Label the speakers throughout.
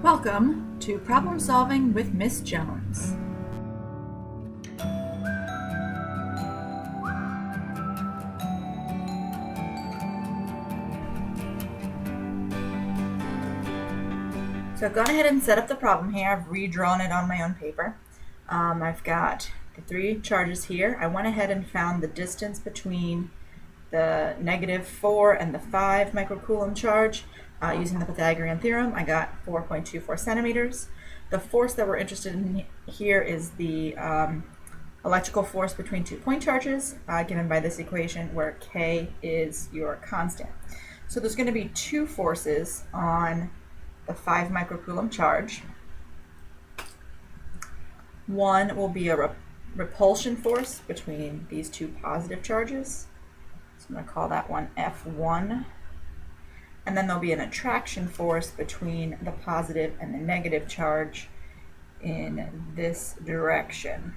Speaker 1: Welcome to Problem Solving with Miss Jones. So I've gone ahead and set up the problem here. I've redrawn it on my own paper. I've got the three charges here. I went ahead and found the distance between the -4 and the 5 microcoulomb charge using the Pythagorean theorem. I got 4.24 centimeters. The force that we're interested in here is the electrical force between 2 point charges given by this equation where K is your constant. So there's going to be two forces on the 5 microcoulomb charge. One will be a repulsion force between these two positive charges. So I'm going to call that one F1. And then there'll be an attraction force between the positive and the negative charge in this direction.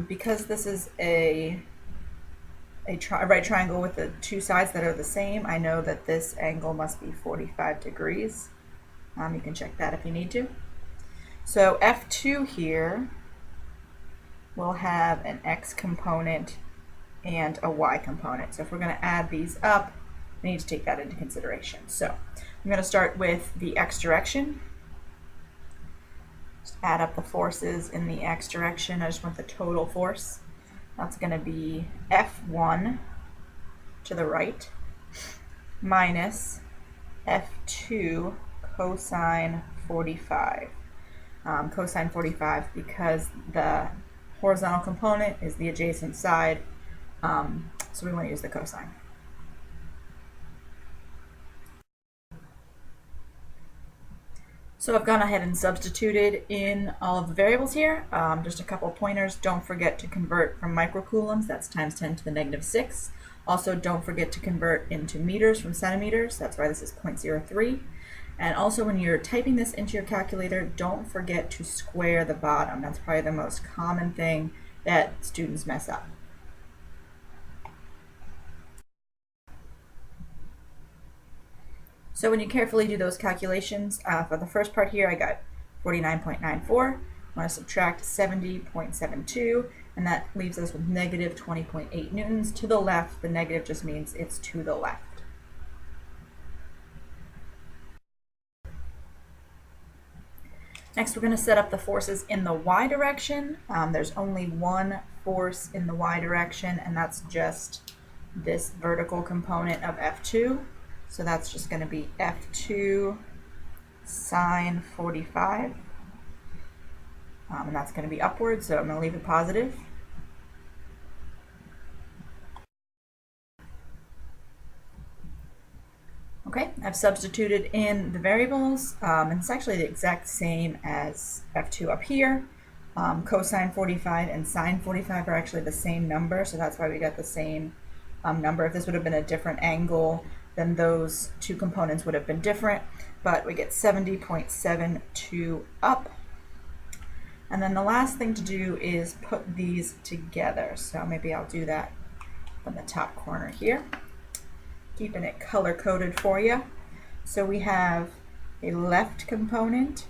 Speaker 1: Because this is a right triangle with the two sides that are the same, I know that this angle must be 45 degrees. You can check that if you need to. So F2 here will have an x component and a y component. So if we're going to add these up, we need to take that into consideration. So I'm going to start with the x direction. Just add up the forces in the x direction. I just want the total force. That's going to be F1 to the right minus F2 cosine 45. Cosine 45 because the horizontal component is the adjacent side, so we want to use the cosine. So I've gone ahead and substituted in all of the variables here. Just a couple pointers. Don't forget to convert from microcoulombs. That's times 10 to the -6. Also, don't forget to convert into meters from centimeters. That's why this is 0.03. And also, when you're typing this into your calculator, don't forget to square the bottom. That's probably the most common thing that students mess up. So when you carefully do those calculations, for the first part here, I got 49.94. I want to subtract 70.72, and that leaves us with negative 20.8 newtons. To the left, the negative just means it's to the left. Next, we're going to set up the forces in the y direction. There's only one force in the y direction, and that's just this vertical component of F2. So that's just going to be F2 sine 45. And that's going to be upward, so I'm going to leave it positive. Okay, I've substituted in the variables, and it's actually the exact same as F2 up here. Cosine 45 and sine 45 are actually the same number, so that's why we got the same number. If this would have been a different angle, then those two components would have been different, but we get 70.72 up. And then the last thing to do is put these together. So maybe I'll do that on the top corner here, keeping it color-coded for you. So we have a left component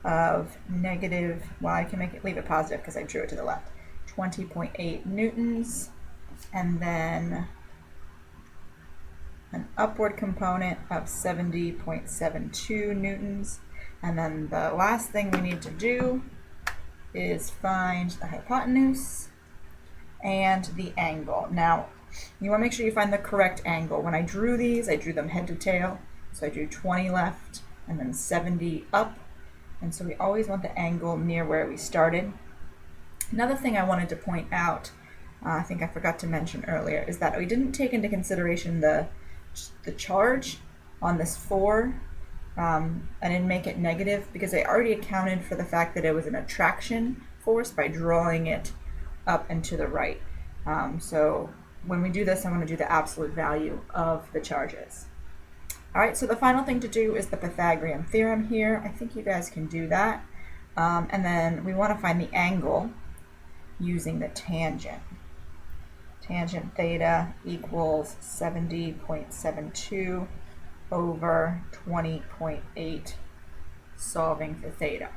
Speaker 1: of negative, well, I can leave it positive because I drew it to the left, 20.8 newtons, and then an upward component of 70.72 newtons. And then the last thing we need to do is find the hypotenuse and the angle. Now, you want to make sure you find the correct angle. When I drew these, I drew them head to tail. So I drew 20 left and then 70 up. And so we always want the angle near where we started. Another thing I wanted to point out, I think I forgot to mention earlier, is that we didn't take into consideration the charge on this 4. I didn't make it negative because I already accounted for the fact that it was an attraction force by drawing it up and to the right. So when we do this, I'm going to do the absolute value of the charges. All right, so the final thing to do is the Pythagorean theorem here. I think you guys can do that. And then we want to find the angle using the tangent. Tangent theta equals 70.72 over 20.8 solving for theta.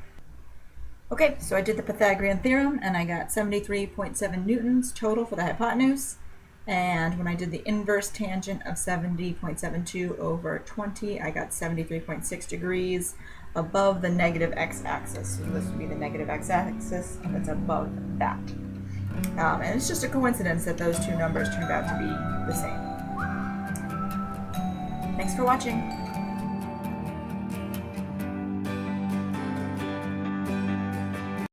Speaker 1: Okay, so I did the Pythagorean theorem and I got 73.7 newtons total for the hypotenuse. And when I did the inverse tangent of 70.72 over 20, I got 73.6 degrees above the negative x-axis. So this would be the negative x-axis, and it's above that. And it's just a coincidence that those two numbers turned out to be the same. Thanks for watching.